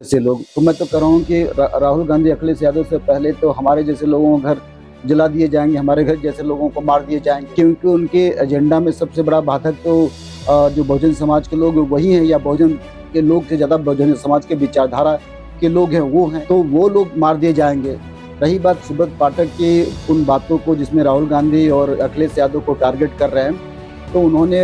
जैसे लोग तो मैं तो कह रहा हूँ कि राहुल गांधी अखिलेश यादव से पहले तो हमारे जैसे लोगों को घर जला दिए जाएंगे, हमारे घर जैसे लोगों को मार दिए जाएंगे, क्योंकि उनके एजेंडा में सबसे बड़ा बाधक तो जो बहुजन समाज के लोग वही हैं, या बहुजन के लोग से ज्यादा बहुजन समाज के विचारधारा के लोग हैं वो हैं, तो वो लोग मार दिए जाएंगे। रही बात सुब्रत पाठक की उन बातों को जिसमें राहुल गांधी और अखिलेश यादव को टारगेट कर रहे हैं, तो उन्होंने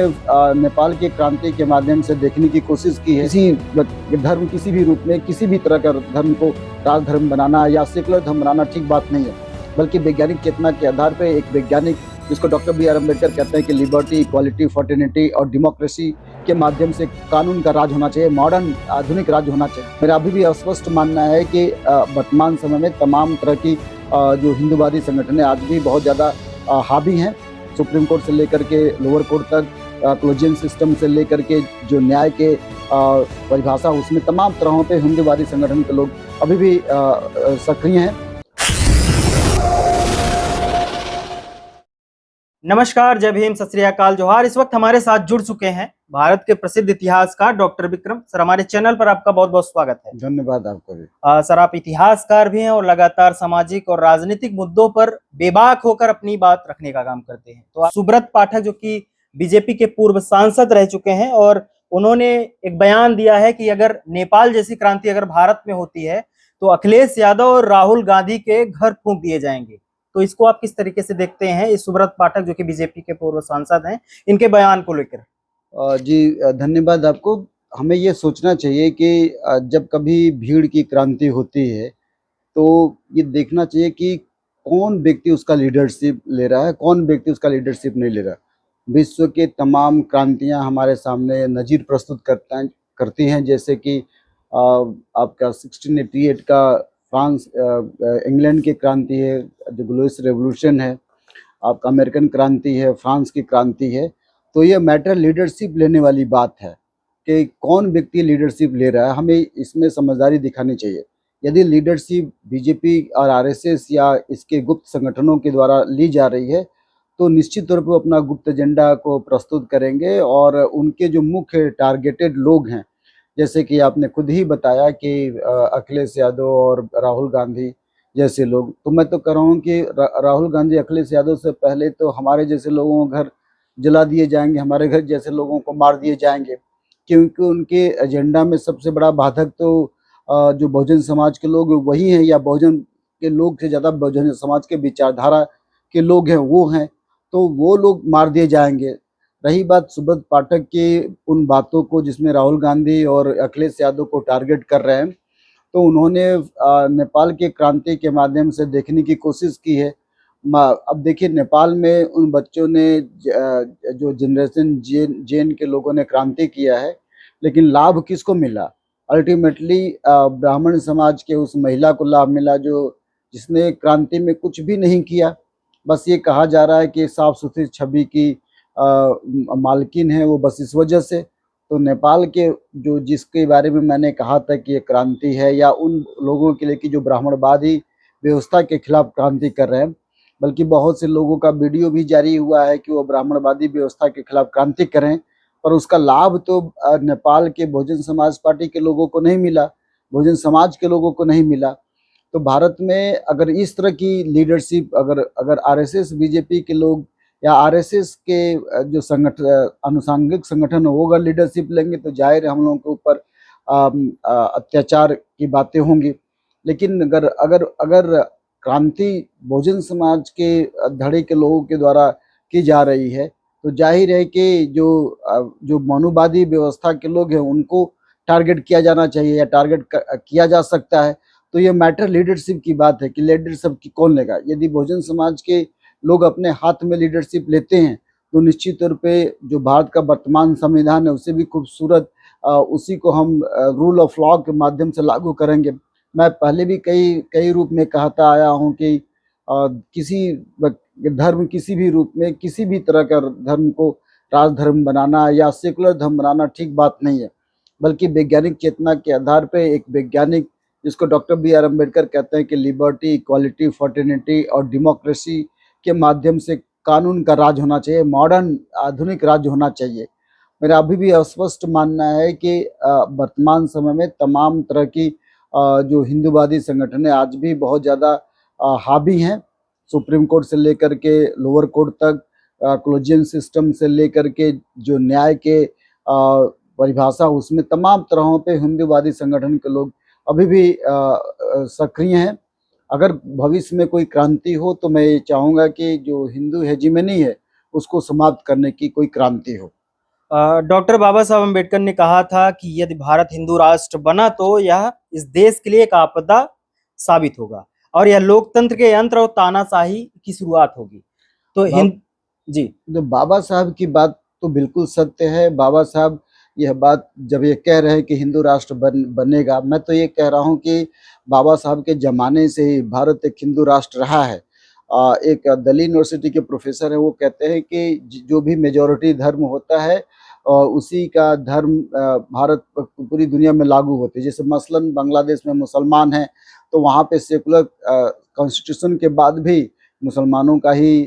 नेपाल की क्रांति के माध्यम से देखने की कोशिश की है किसी धर्म किसी भी रूप में किसी भी तरह का धर्म को राज धर्म बनाना या सेकुलर धर्म बनाना ठीक बात नहीं है, बल्कि वैज्ञानिक चेतना के आधार पर एक वैज्ञानिक जिसको डॉक्टर B.R. अम्बेडकर कहते हैं कि लिबर्टी, इक्वालिटी, फर्टर्निटी और डेमोक्रेसी के माध्यम से कानून का राज होना चाहिए, मॉडर्न आधुनिक राज होना चाहिए। मेरा अभी भी स्पष्ट मानना है कि वर्तमान समय में तमाम तरह की जो हिंदूवादी संगठन आज भी बहुत ज़्यादा हावी हैं, सुप्रीम कोर्ट से लेकर के लोअर कोर्ट तक, क्लोजियन सिस्टम से लेकर के जो न्याय के परिभाषा उसमें तमाम तरहों पे हिंदूवादी संगठन के लोग अभी भी सक्रिय हैं। नमस्कार, जय भीम, सत श्री अकाल, जोहार। इस वक्त हमारे साथ जुड़ चुके हैं भारत के प्रसिद्ध इतिहासकार डॉक्टर विक्रम सर। हमारे चैनल पर आपका बहुत बहुत स्वागत है। धन्यवाद आपको भी। सर, आप इतिहासकार भी हैं और लगातार सामाजिक और राजनीतिक मुद्दों पर बेबाक होकर अपनी बात रखने का काम करते हैं। तो सुब्रत पाठक जो कि बीजेपी के पूर्व सांसद रह चुके हैं, और उन्होंने एक बयान दिया है कि अगर नेपाल जैसी क्रांति अगर भारत में होती है तो अखिलेश यादव और राहुल गांधी के घर फूंक दिए जाएंगे। तो इसको आप किस तरीके से देखते हैं, इस सुब्रत पाठक जो कि बीजेपी के पूर्व सांसद हैं, इनके बयान को लेकर? जी धन्यवाद आपको। हमें ये सोचना चाहिए कि जब कभी भीड़ की क्रांति होती है तो ये देखना चाहिए कि कौन व्यक्ति उसका लीडरशिप ले रहा है, कौन व्यक्ति उसका लीडरशिप नहीं ले रहा। विश्व के तमाम क्रांतियां हमारे सामने नज़ीर प्रस्तुत करती हैं, जैसे कि आपका 1688 का फ्रांस इंग्लैंड की क्रांति है, जो ग्लोरियस रेवोल्यूशन है, आपका अमेरिकन क्रांति है, फ्रांस की क्रांति है। तो ये मैटर लीडरशिप लेने वाली बात है कि कौन व्यक्ति लीडरशिप ले रहा है, हमें इसमें समझदारी दिखानी चाहिए। यदि लीडरशिप बीजेपी और आरएसएस या इसके गुप्त संगठनों के द्वारा ली जा रही है तो निश्चित तौर पर अपना गुप्त एजेंडा को प्रस्तुत करेंगे, और उनके जो मुख्य टारगेटेड लोग हैं, जैसे कि आपने खुद ही बताया कि अखिलेश यादव और राहुल गांधी जैसे लोग, तो मैं तो कह रहा हूँ कि राहुल गांधी अखिलेश यादव से पहले तो हमारे जैसे लोगों को घर जला दिए जाएंगे, हमारे घर जैसे लोगों को मार दिए जाएंगे, क्योंकि उनके एजेंडा में सबसे बड़ा बाधक तो जो बहुजन समाज के लोग वही हैं, या बहुजन के लोग से ज़्यादा बहुजन समाज के विचारधारा के लोग हैं वो हैं, तो वो लोग मार दिए जाएंगे। रही बात सुब्रत पाठक की उन बातों को जिसमें राहुल गांधी और अखिलेश यादव को टारगेट कर रहे हैं, तो उन्होंने नेपाल के क्रांति के माध्यम से देखने की कोशिश की है। अब देखिए, नेपाल में उन बच्चों ने जो जनरेशन जेन के लोगों ने क्रांति किया है, लेकिन लाभ किसको मिला? अल्टीमेटली ब्राह्मण समाज के उस महिला को लाभ मिला जो जिसने क्रांति में कुछ भी नहीं किया। बस ये कहा जा रहा है कि साफ सुथरी छवि की मालकिन है वो, बस इस वजह से। तो नेपाल के जो जिसके बारे में मैंने कहा था कि ये क्रांति है, या उन लोगों के लिए कि जो ब्राह्मणवादी व्यवस्था के खिलाफ क्रांति कर रहे हैं, बल्कि बहुत से लोगों का वीडियो भी जारी हुआ है कि वो ब्राह्मणवादी व्यवस्था के खिलाफ क्रांति करें, पर उसका लाभ तो नेपाल के बहुजन समाज पार्टी के लोगों को नहीं मिला, बहुजन समाज के लोगों को नहीं मिला। तो भारत में अगर इस तरह की लीडरशिप अगर आरएसएस बीजेपी के लोग या आरएसएस के जो अनुसांगिक संगठन वो अगर लीडरशिप लेंगे तो जाहिर हम लोगों के ऊपर अत्याचार की बातें होंगी। लेकिन अगर अगर अगर क्रांति बहुजन समाज के धड़े के लोगों के द्वारा की जा रही है तो जाहिर है कि जो मनुवादी व्यवस्था के लोग हैं उनको टारगेट किया जाना चाहिए या टारगेट किया जा सकता है। तो ये मैटर लीडरशिप की बात है कि लीडरशिप की कौन लेगा। यदि बहुजन समाज के लोग अपने हाथ में लीडरशिप लेते हैं तो निश्चित तौर पे जो भारत का वर्तमान संविधान है उसे भी खूबसूरत उसी को हम रूल ऑफ लॉ के माध्यम से लागू करेंगे। मैं पहले भी कई रूप में कहता आया हूँ कि किसी धर्म किसी भी रूप में किसी भी तरह का धर्म को राज धर्म बनाना या सेकुलर धर्म बनाना ठीक बात नहीं है, बल्कि वैज्ञानिक चेतना के आधार पर एक वैज्ञानिक जिसको डॉक्टर B.R. अम्बेडकर कहते हैं कि लिबर्टी, इक्वालिटी, फर्टर्निटी और डेमोक्रेसी के माध्यम से कानून का राज होना चाहिए, मॉडर्न आधुनिक राज होना चाहिए। मेरा अभी भी स्पष्ट मानना है कि वर्तमान समय में तमाम तरह की जो हिंदूवादी संगठन है आज भी बहुत ज़्यादा हावी हैं। सुप्रीम कोर्ट से लेकर के लोअर कोर्ट तक, कॉलेजियम सिस्टम से लेकर के जो न्याय के परिभाषा, उसमें तमाम तरहों पे हिंदूवादी संगठन के लोग अभी भी सक्रिय हैं। अगर भविष्य में कोई क्रांति हो तो मैं ये चाहूँगा कि जो हिंदू हेजिमनी है उसको समाप्त करने की कोई क्रांति हो। डॉक्टर बाबा साहब अम्बेडकर ने कहा था कि यदि भारत हिंदू राष्ट्र बना तो यह इस देश के लिए एक आपदा साबित होगा और यह लोकतंत्र के यंत्र और तानाशाही की शुरुआत होगी। तो जी, जो बाबा साहब की बात तो बिल्कुल सत्य है। बाबा साहब यह बात जब ये कह रहे हैं कि हिंदू राष्ट्र बनेगा, मैं तो ये कह रहा हूँ कि बाबा साहब के ज़माने से ही भारत एक हिंदू राष्ट्र रहा है। एक दिल्ली यूनिवर्सिटी के प्रोफेसर हैं, वो कहते हैं कि जो भी मेजॉरिटी धर्म होता है उसी का धर्म भारत पूरी दुनिया में लागू होते हैं। जैसे मसलन बांग्लादेश में मुसलमान हैं तो वहाँ पे सेकुलर कॉन्स्टिट्यूशन के बाद भी मुसलमानों का ही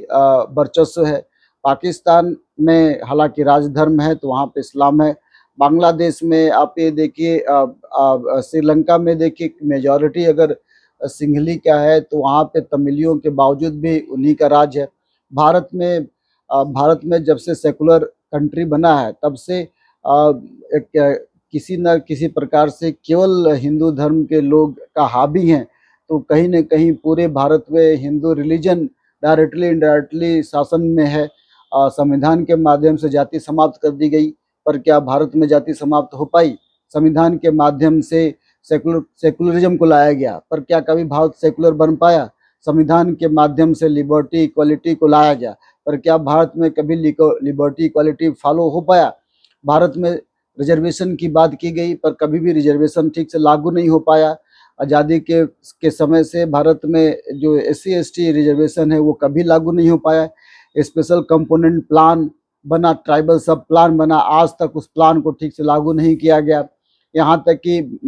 वर्चस्व है। पाकिस्तान में हालांकि राजधर्म है तो वहाँ पे इस्लाम है। बांग्लादेश में आप ये देखिए, श्रीलंका में देखिए मेजॉरिटी अगर सिंहली का है तो वहाँ पे तमिलियों के बावजूद भी उन्हीं का राज है। भारत में जब से सेकुलर कंट्री बना है तब से किसी न किसी प्रकार से केवल हिंदू धर्म के लोग का हावी हैं। तो कहीं न कहीं पूरे भारत में हिंदू रिलीजन डायरेक्टली इनडायरेक्टली शासन में है। संविधान के माध्यम से जाति समाप्त कर दी गई, पर क्या भारत में जाति समाप्त हो पाई? संविधान के माध्यम से सेकुलरिज्म को लाया गया, पर क्या कभी भारत सेकुलर बन पाया? संविधान के माध्यम से लिबर्टी इक्वालिटी को लाया गया, पर क्या भारत में कभी लिबर्टी इक्वालिटी फॉलो हो पाया? भारत में रिजर्वेशन की बात की गई, पर कभी भी रिजर्वेशन ठीक से लागू नहीं हो पाया। आज़ादी के समय से भारत में जो SC ST रिजर्वेशन है वो कभी लागू नहीं हो पाया। स्पेशल कंपोनेंट प्लान बना, ट्राइबल सब प्लान बना, आज तक उस प्लान को ठीक से लागू नहीं किया गया। यहाँ तक कि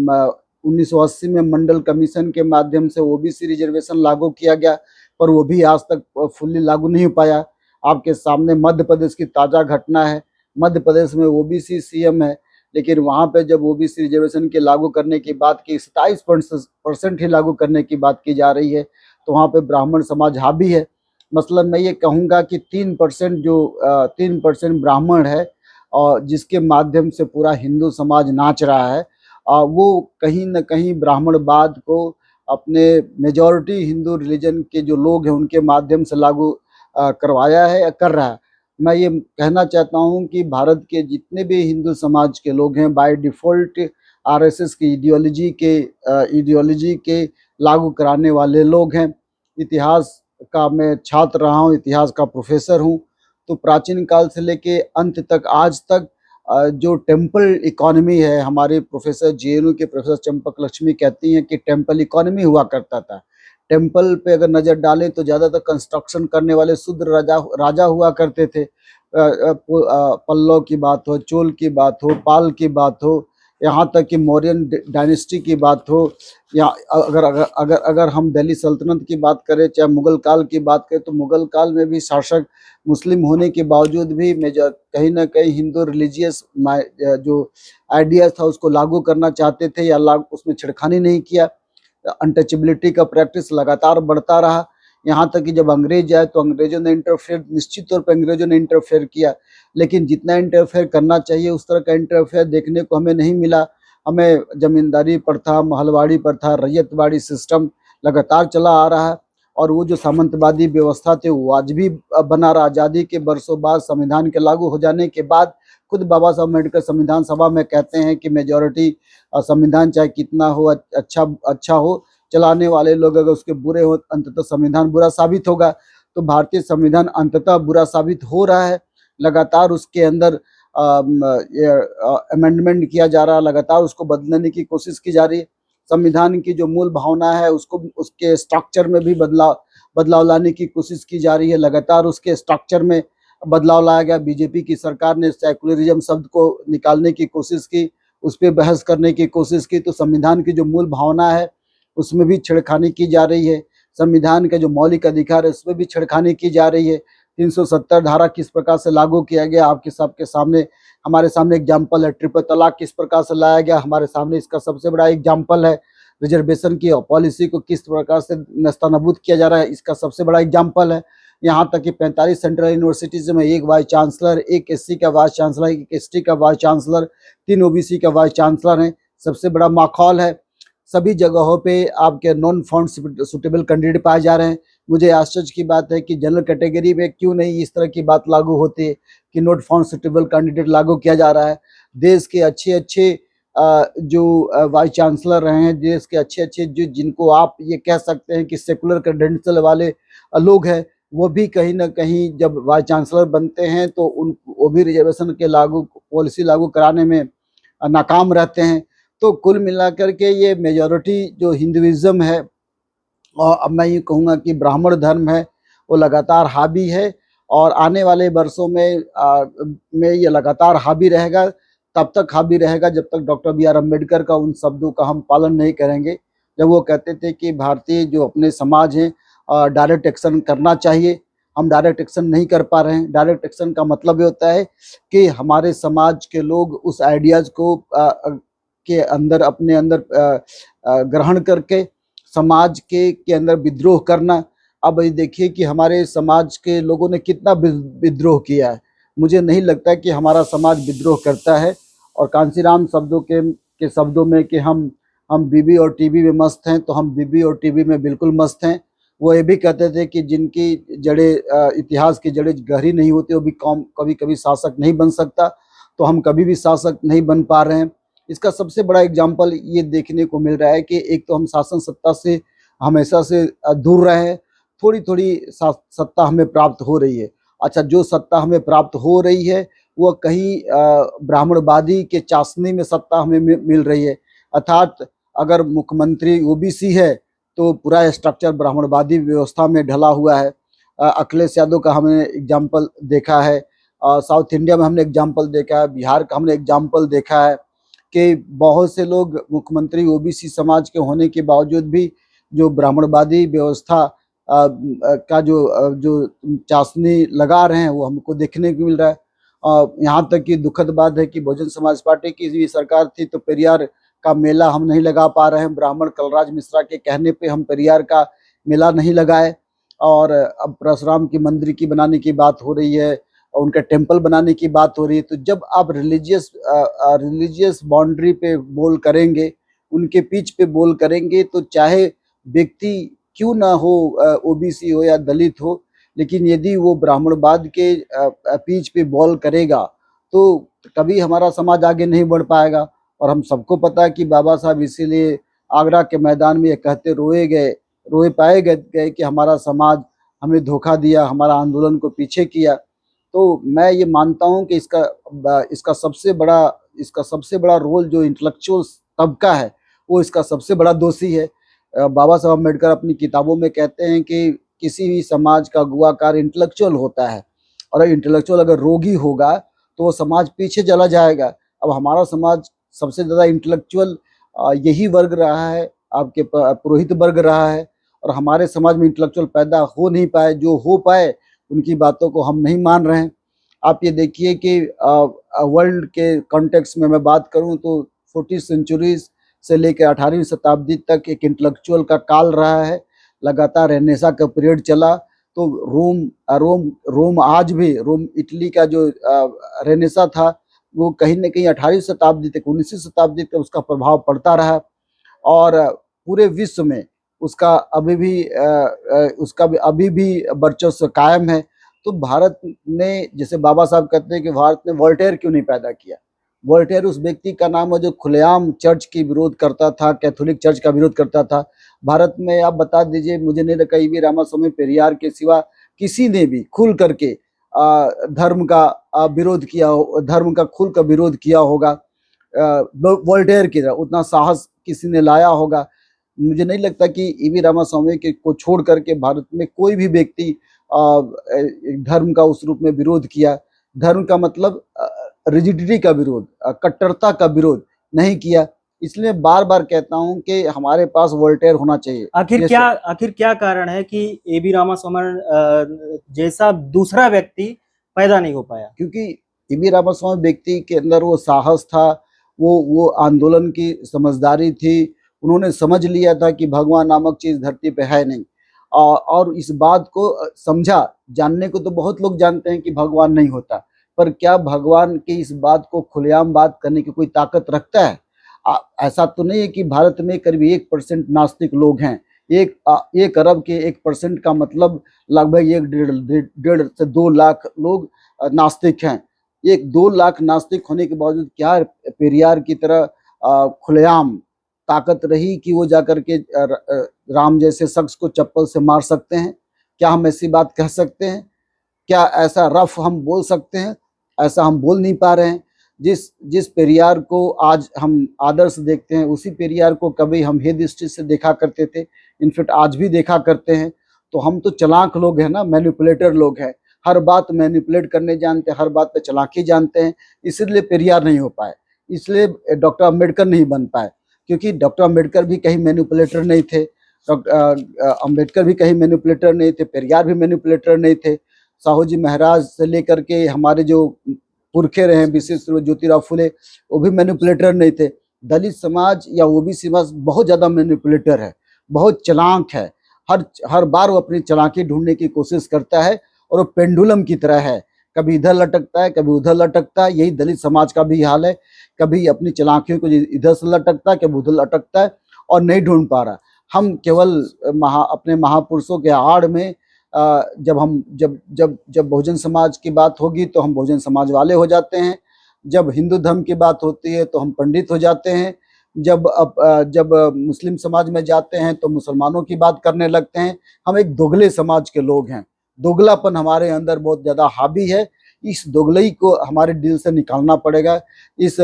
1980 में मंडल कमीशन के माध्यम से OBC रिजर्वेशन लागू किया गया, पर वो भी आज तक फुल्ली लागू नहीं हो पाया। आपके सामने मध्य प्रदेश की ताज़ा घटना है। मध्य प्रदेश में OBC CM है, लेकिन वहाँ पे जब OBC रिजर्वेशन के लागू करने की बात की, 27% ही लागू करने की बात की जा रही है, तो वहाँ पे ब्राह्मण समाज हावी है। मसलन मैं ये कहूँगा कि 3% ब्राह्मण है और जिसके माध्यम से पूरा हिंदू समाज नाच रहा है, वो कहीं न कहीं ब्राह्मणवाद को अपने मेजॉरिटी हिंदू रिलीजन के जो लोग हैं उनके माध्यम से लागू करवाया है या कर रहा है। मैं ये कहना चाहता हूँ कि भारत के जितने भी हिंदू समाज के लोग हैं बाय डिफ़ॉल्ट RSS की इडियोलॉजी के लागू कराने वाले लोग हैं। इतिहास का मैं छात्र रहा हूँ, इतिहास का प्रोफेसर हूँ, तो प्राचीन काल से लेके अंत तक आज तक जो टेम्पल इकोनॉमी है, हमारे प्रोफेसर JNU के प्रोफेसर चंपक लक्ष्मी कहती हैं कि टेम्पल इकोनॉमी हुआ करता था। टेम्पल पे अगर नज़र डालें तो ज़्यादातर कंस्ट्रक्शन करने वाले शूद्र राजा हुआ करते थे। पल्लव की बात हो, चोल की बात हो, पाल की बात हो, यहाँ तक कि मौर्यन डायनेस्टी की बात हो, या अगर हम दिल्ली सल्तनत की बात करें, चाहे मुग़ल काल की बात करें, तो मुग़ल काल में भी शासक मुस्लिम होने के बावजूद भी कहीं ना कहीं हिंदू रिलीजियस जो आइडिया था उसको लागू करना चाहते थे या उसमें छिड़खानी नहीं किया। अनटचेबिलिटी का प्रैक्टिस लगातार बढ़ता रहा। यहाँ तक कि जब अंग्रेज आए तो अंग्रेजों ने इंटरफेयर, निश्चित तौर पर अंग्रेजों ने इंटरफेयर किया, लेकिन जितना इंटरफेयर करना चाहिए उस तरह का इंटरफेयर देखने को हमें नहीं मिला। हमें जमींदारी प्रथा, महलवाड़ी प्रथा, रैयतवाड़ी सिस्टम लगातार चला आ रहा है और वो जो सामंतवादी व्यवस्था थी वो आज भी बना रहा। आज़ादी के बरसों बाद संविधान के लागू हो जाने के बाद खुद बाबा साहब अम्बेडकर संविधान सभा में कहते हैं कि मेजॉरिटी संविधान चाहे कितना हो अच्छा हो, चलाने वाले लोग अगर उसके बुरे हो अंततः संविधान बुरा साबित होगा। तो भारतीय संविधान अंततः बुरा साबित हो रहा है। लगातार उसके अंदर अमेंडमेंट किया जा रहा है, लगातार उसको बदलने की कोशिश की जा रही है। संविधान की जो मूल भावना है उसको, उसके स्ट्रक्चर में भी बदलाव लाने की कोशिश की जा रही है। लगातार उसके स्ट्रक्चर में बदलाव लाया गया। बीजेपी की सरकार ने सेकुलरिज्म शब्द को निकालने की कोशिश की, उस पर बहस करने की कोशिश की। तो संविधान की जो मूल भावना है उसमें भी छेड़खानी की जा रही है। संविधान के जो मौलिक अधिकार है उसमें भी छेड़खानी की जा रही है। 370 धारा किस प्रकार से लागू किया गया, आपके सबके सामने, हमारे सामने एग्जाम्पल है। ट्रिपल तलाक किस प्रकार से लाया गया, हमारे सामने इसका सबसे बड़ा एग्जाम्पल है। रिजर्वेशन की पॉलिसी को किस प्रकार से नस्तानाबूद किया जा रहा है, इसका सबसे बड़ा एग्जाम्पल है। यहाँ तक कि 45 सेंट्रल यूनिवर्सिटीज में एक वाइस चांसलर, एक एससी का वाइस चांसलर, एक एसटी का वाइस चांसलर, 3 ओबीसी का वाइस चांसलर है। सबसे बड़ा माहौल है। सभी जगहों पे आपके नॉन फाउंड सुटेबल कैंडिडेट पाए जा रहे हैं। मुझे आश्चर्य की बात है कि जनरल कैटेगरी में क्यों नहीं इस तरह की बात लागू होती है कि नॉट फाउंड सुटेबल कैंडिडेट लागू किया जा रहा है। देश के अच्छे अच्छे जो वाइस चांसलर रहे हैं, देश के अच्छे अच्छे जो जिनको आप ये कह सकते हैं कि सेकुलर क्रेडेंशियल वाले लोग हैं, वो भी कहीं ना कहीं जब वाइस चांसलर बनते हैं तो वो भी रिजर्वेशन के पॉलिसी लागू कराने में नाकाम रहते हैं। तो कुल मिलाकर के ये मेजॉरिटी जो हिंदुइज्म है, और अब मैं ये कहूँगा कि ब्राह्मण धर्म है, वो लगातार हावी है और आने वाले वर्षों में ये लगातार हावी रहेगा। तब तक हावी रहेगा जब तक डॉक्टर बी आर अम्बेडकर का उन शब्दों का हम पालन नहीं करेंगे, जब वो कहते थे कि भारतीय जो अपने समाज हैं डायरेक्ट एक्शन करना चाहिए। हम डायरेक्ट एक्शन नहीं कर पा रहे हैं। डायरेक्ट एक्शन का मतलब ये होता है कि हमारे समाज के लोग उस आइडियाज़ को के अंदर अपने अंदर ग्रहण करके समाज के अंदर विद्रोह करना। अब ये देखिए कि हमारे समाज के लोगों ने कितना विद्रोह किया है। मुझे नहीं लगता कि हमारा समाज विद्रोह करता है। और कांसीराम शब्दों के शब्दों में कि हम बीबी और टीबी में मस्त हैं, तो हम बीबी और टीबी में बिल्कुल मस्त हैं। वो ये भी कहते थे कि जिनकी जड़ें इतिहास की जड़ें गहरी नहीं होती वो भी कभी कभी शासक नहीं बन सकता। तो हम कभी भी शासक नहीं बन पा रहे हैं। इसका सबसे बड़ा एग्जाम्पल ये देखने को मिल रहा है कि एक तो हम शासन सत्ता से हमेशा से दूर रहे हैं। थोड़ी थोड़ी सत्ता हमें प्राप्त हो रही है। अच्छा, जो सत्ता हमें प्राप्त हो रही है वो कहीं ब्राह्मणवादी के चाशनी में सत्ता हमें मिल रही है। अर्थात अगर मुख्यमंत्री ओबीसी है तो पूरा स्ट्रक्चर ब्राह्मणवादी व्यवस्था में ढला हुआ है। अखिलेश यादव का हमने एग्जाम्पल देखा है, साउथ इंडिया में हमने एग्जाम्पल देखा है, बिहार का हमने एग्जाम्पल देखा है कि बहुत से लोग मुख्यमंत्री ओबीसी समाज के होने के बावजूद भी जो ब्राह्मणवादी व्यवस्था का जो चाशनी लगा रहे हैं वो हमको देखने को मिल रहा है। यहाँ तक कि दुखद बात है कि बहुजन समाज पार्टी की भी सरकार थी तो पेरियार का मेला हम नहीं लगा पा रहे हैं। ब्राह्मण कलराज मिश्रा के कहने पे हम पेरियार का मेला नहीं लगाए। और अब परशुराम की मंदिर की बनाने की बात हो रही है, उनका टेम्पल बनाने की बात हो रही है। तो जब आप रिलीजियस बाउंड्री पे बोल करेंगे, उनके पीच पे बोल करेंगे, तो चाहे व्यक्ति क्यों ना हो, ओबीसी हो या दलित हो, लेकिन यदि वो ब्राह्मणवाद के पीच पे बॉल करेगा तो कभी हमारा समाज आगे नहीं बढ़ पाएगा। और हम सबको पता है कि बाबा साहब इसीलिए आगरा के मैदान में ये कहते रोए पाए गए कि हमारा समाज हमें धोखा दिया, हमारा आंदोलन को पीछे किया। तो मैं ये मानता हूँ कि इसका सबसे बड़ा रोल जो इंटेलेक्चुअल तबका है वो इसका सबसे बड़ा दोषी है। बाबा साहब अम्बेडकर अपनी किताबों में कहते हैं कि किसी भी समाज का अगुवाकार इंटेलेक्चुअल होता है, और इंटेलेक्चुअल अगर रोगी होगा तो वो समाज पीछे चला जाएगा। अब हमारा समाज सबसे ज़्यादा इंटेलेक्चुअल यही वर्ग रहा है, आपके पुरोहित वर्ग रहा है। और हमारे समाज में इंटेलेक्चुअल पैदा हो नहीं पाए, जो हो पाए उनकी बातों को हम नहीं मान रहे हैं। आप ये देखिए कि वर्ल्ड के कॉन्टेक्स्ट में मैं बात करूं तो 40 सेंचुरीज से लेकर 18वीं शताब्दी तक एक इंटेलेक्चुअल का काल रहा है। लगातार रेनेसा का पीरियड चला। तो रोम आज भी, रोम इटली का जो रेनेसा था वो कहीं न कहीं 18वीं शताब्दी तक, 19वीं शताब्दी तक उसका प्रभाव पड़ता रहा। और पूरे विश्व में उसका अभी भी वर्चस्व कायम है। तो भारत ने, जैसे बाबा साहब कहते हैं कि भारत ने वोल्टेयर क्यों नहीं पैदा किया। वोल्टेयर उस व्यक्ति का नाम है जो खुलेआम चर्च की विरोध करता था, कैथोलिक चर्च का विरोध करता था। भारत में आप बता दीजिए, मुझे नहीं लगता ईवी रामास्वामी पेरियार के सिवा किसी ने भी खुल करके धर्म का विरोध किया हो, धर्म का खुल कर विरोध किया होगा। वोल्टेयर की तरह उतना साहस किसी ने लाया होगा। मुझे नहीं लगता कि ईवी रामास्वामी को छोड़ करके भारत में कोई भी व्यक्ति धर्म का उस रूप में विरोध किया। धर्म का मतलब रिजिडिटी का विरोध, कट्टरता का विरोध नहीं किया। इसलिए बार बार कहता हूं कि हमारे पास वोल्टेयर होना चाहिए। आखिर क्या कारण है कि एबी रामास्वामी जैसा दूसरा व्यक्ति पैदा नहीं हो पाया? क्योंकि एबी रामास्वामी व्यक्ति के अंदर वो साहस था, वो आंदोलन की समझदारी थी, उन्होंने समझ लिया था कि भगवान नामक चीज धरती पे है नहीं, और इस बात को समझा। जानने को तो बहुत लोग जानते हैं कि भगवान नहीं होता, पर क्या भगवान की इस बात को खुलेआम बात करने की कोई ताकत रखता है? ऐसा तो नहीं है कि भारत में करीब 1% नास्तिक लोग हैं। 1 अरब के 1% का मतलब लगभग 1.5 से 2 लाख लोग नास्तिक हैं। 2 लाख नास्तिक होने के बावजूद क्या पेरियार की तरह खुलेआम ताकत रही कि वो जाकर के राम जैसे शख्स को चप्पल से मार सकते हैं? क्या हम ऐसी बात कह सकते हैं? क्या ऐसा रफ हम बोल सकते हैं? ऐसा हम बोल नहीं पा रहे हैं। जिस पेरियार को आज हम आदर्श देखते हैं, उसी पेरियार को कभी हम हे दृष्टि से देखा करते थे, इनफैक्ट आज भी देखा करते हैं। तो हम तो चालाक लोग हैं ना, मैनिपुलेटर लोग हैं, हर बात मैनिपुलेट करने जानते हैं, हर बात पे चालाकी जानते हैं, इसलिए पेरियार नहीं हो पाए, इसलिए डॉक्टर अम्बेडकर नहीं बन पाए। क्योंकि डॉक्टर अम्बेडकर भी कहीं मैनिपुलेटर नहीं थे, अम्बेडकर भी कहीं मैनिपुलेटर नहीं थे, पेरियार भी मैनिपुलेटर नहीं थे। साहू जी महाराज से लेकर के हमारे जो पुरखे रहे, विशेष रूप ज्योतिराव फुले, वो भी मैनिपुलेटर नहीं थे। दलित समाज या ओबीसी समाज बहुत ज़्यादा मैनिपुलेटर है, बहुत चालाक है। हर बार वो अपनी चालाकी ढूंढने की कोशिश करता है, और वो पेंडुलम की तरह है, कभी इधर लटकता है, कभी उधर लटकता है। यही दलित समाज का भी हाल है, कभी अपनी चालाकियों को इधर से लटकता है, कभी उधर लटकता है, और नहीं ढूंढ पा रहा। हम केवल अपने महापुरुषों के आड़ में जब बहुजन समाज की बात होगी तो हम बहुजन समाज वाले हो जाते हैं, जब हिंदू धर्म की बात होती है तो हम पंडित हो जाते हैं, जब मुस्लिम समाज में जाते हैं तो मुसलमानों की बात करने लगते हैं। हम एक दोगले समाज के लोग हैं, दोगलापन हमारे अंदर बहुत ज़्यादा हावी है। इस दोगलई को हमारे दिल से निकालना पड़ेगा, इस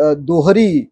दोहरी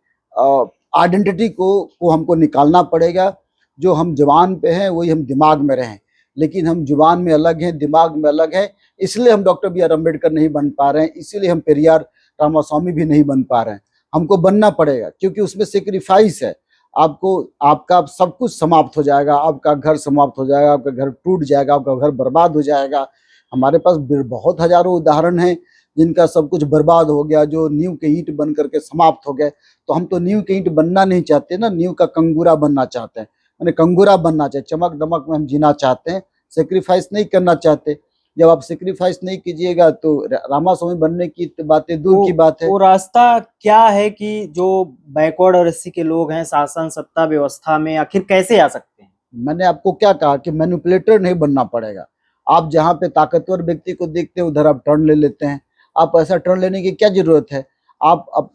आइडेंटिटी को हमको निकालना पड़ेगा। जो हम जुबान पे हैं वही हम दिमाग में रहें, लेकिन हम जुबान में अलग हैं, दिमाग में अलग है। इसलिए हम डॉक्टर बी आर अम्बेडकर नहीं बन पा रहे हैं, इसीलिए हम पेरियार रामास्वामी भी नहीं बन पा रहे हैं। हमको बनना पड़ेगा, क्योंकि उसमें सेक्रीफाइस है। आपका सब कुछ समाप्त हो जाएगा, आपका घर समाप्त हो जाएगा, आपका घर टूट जाएगा, आपका घर बर्बाद हो जाएगा। हमारे पास बहुत हजारों उदाहरण हैं जिनका सब कुछ बर्बाद हो गया, जो नींव के ईंट बन करके समाप्त हो गए। तो हम तो नींव के ईंट बनना नहीं चाहते ना, नींव का कंगूरा बनना चाहते हैं, मैंने कंगूरा बनना चाहिए, चमक दमक में हम जीना चाहते हैं, सेक्रीफाइस नहीं करना चाहते। जब आप सेक्रीफाइस नहीं कीजिएगा तो रामास्वामी बनने की बातें दूर की बात है। वो रास्ता क्या है कि जो बैकवर्ड और एससी के लोग हैं शासन सत्ता व्यवस्था में आखिर कैसे आ सकते हैं? मैंने आपको क्या कहा कि मैनिपुलेटर नहीं बनना पड़ेगा। आप जहाँ पे ताकतवर व्यक्ति को देखते हैं उधर आप टर्न ले लेते हैं। आप ऐसा टर्न लेने की क्या जरूरत है? आप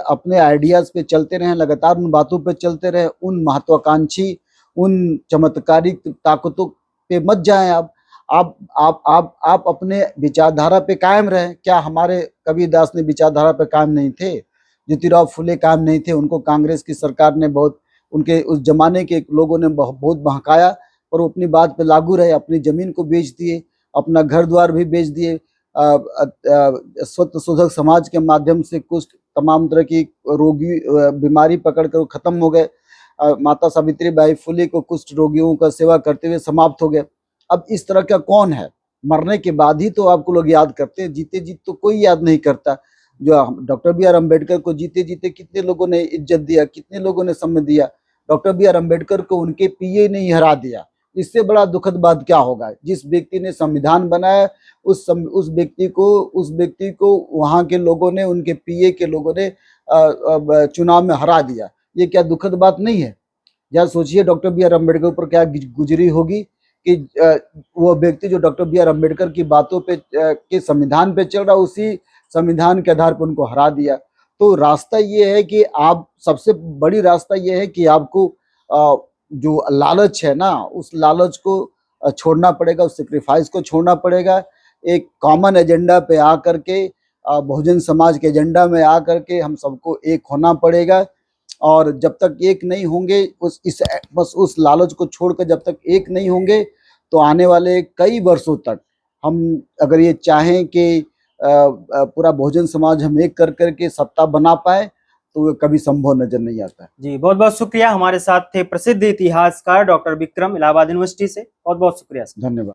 अपने आइडियाज पे चलते रहें, लगातार उन बातों पे चलते रहें, उन महत्वाकांक्षी, उन चमत्कारिक ताकतों पे मत जाएं। आप अपने विचारधारा पे कायम रहें। क्या हमारे कबीरदास ने विचारधारा पे कायम नहीं थे? ज्योतिराव फुले कायम नहीं थे? उनको कांग्रेस की सरकार ने बहुत, उनके उस जमाने के लोगों ने बहुत बहकाया, पर वो अपनी बात पे लागू रहे। अपनी जमीन को बेच दिए, अपना घर द्वार भी बेच दिए। स्वतः शोधक समाज के माध्यम से कुछ तमाम तरह की रोगी बीमारी पकड़ कर खत्म हो गए। माता सावित्री बाई फुले को कुष्ठ रोगियों का सेवा करते हुए समाप्त हो गए। अब इस तरह का कौन है? मरने के बाद ही तो आपको लोग याद करते हैं, जीते जीत तो कोई याद नहीं करता। जो डॉक्टर बी आर अम्बेडकर को जीते जीते कितने लोगों ने इज्जत दिया, कितने लोगों ने सम्मान दिया। डॉक्टर बी आर अम्बेडकर को उनके पीए ने ही हरा दिया। इससे बड़ा दुखद बात क्या होगा? जिस व्यक्ति ने संविधान बनाया उस व्यक्ति को वहां के लोगों ने, उनके पीए के लोगों ने चुनाव में हरा दिया। ये क्या दुखद बात नहीं है? या सोचिए डॉक्टर बी आर अम्बेडकर पर क्या गुजरी होगी कि वो व्यक्ति जो डॉक्टर बी आर अम्बेडकर की बातों पे के संविधान पे चल रहा, उसी संविधान के आधार पर उनको हरा दिया। तो रास्ता ये है कि आप, सबसे बड़ी रास्ता ये है कि आपको जो लालच है ना, उस लालच को छोड़ना पड़ेगा, उस सेक्रीफाइस को छोड़ना पड़ेगा। एक कॉमन एजेंडा पे आ करके, बहुजन समाज के एजेंडा में आ करके हम सबको एक होना पड़ेगा। और जब तक एक नहीं होंगे, बस उस लालच को छोड़कर जब तक एक नहीं होंगे, तो आने वाले कई वर्षों तक हम, अगर ये चाहें कि पूरा बहुजन समाज हम एक कर करके सत्ता बना पाए, तो वो कभी संभव नजर नहीं आता। जी, बहुत बहुत शुक्रिया। हमारे साथ थे प्रसिद्ध इतिहासकार डॉक्टर विक्रम, इलाहाबाद यूनिवर्सिटी से। बहुत बहुत शुक्रिया। धन्यवाद।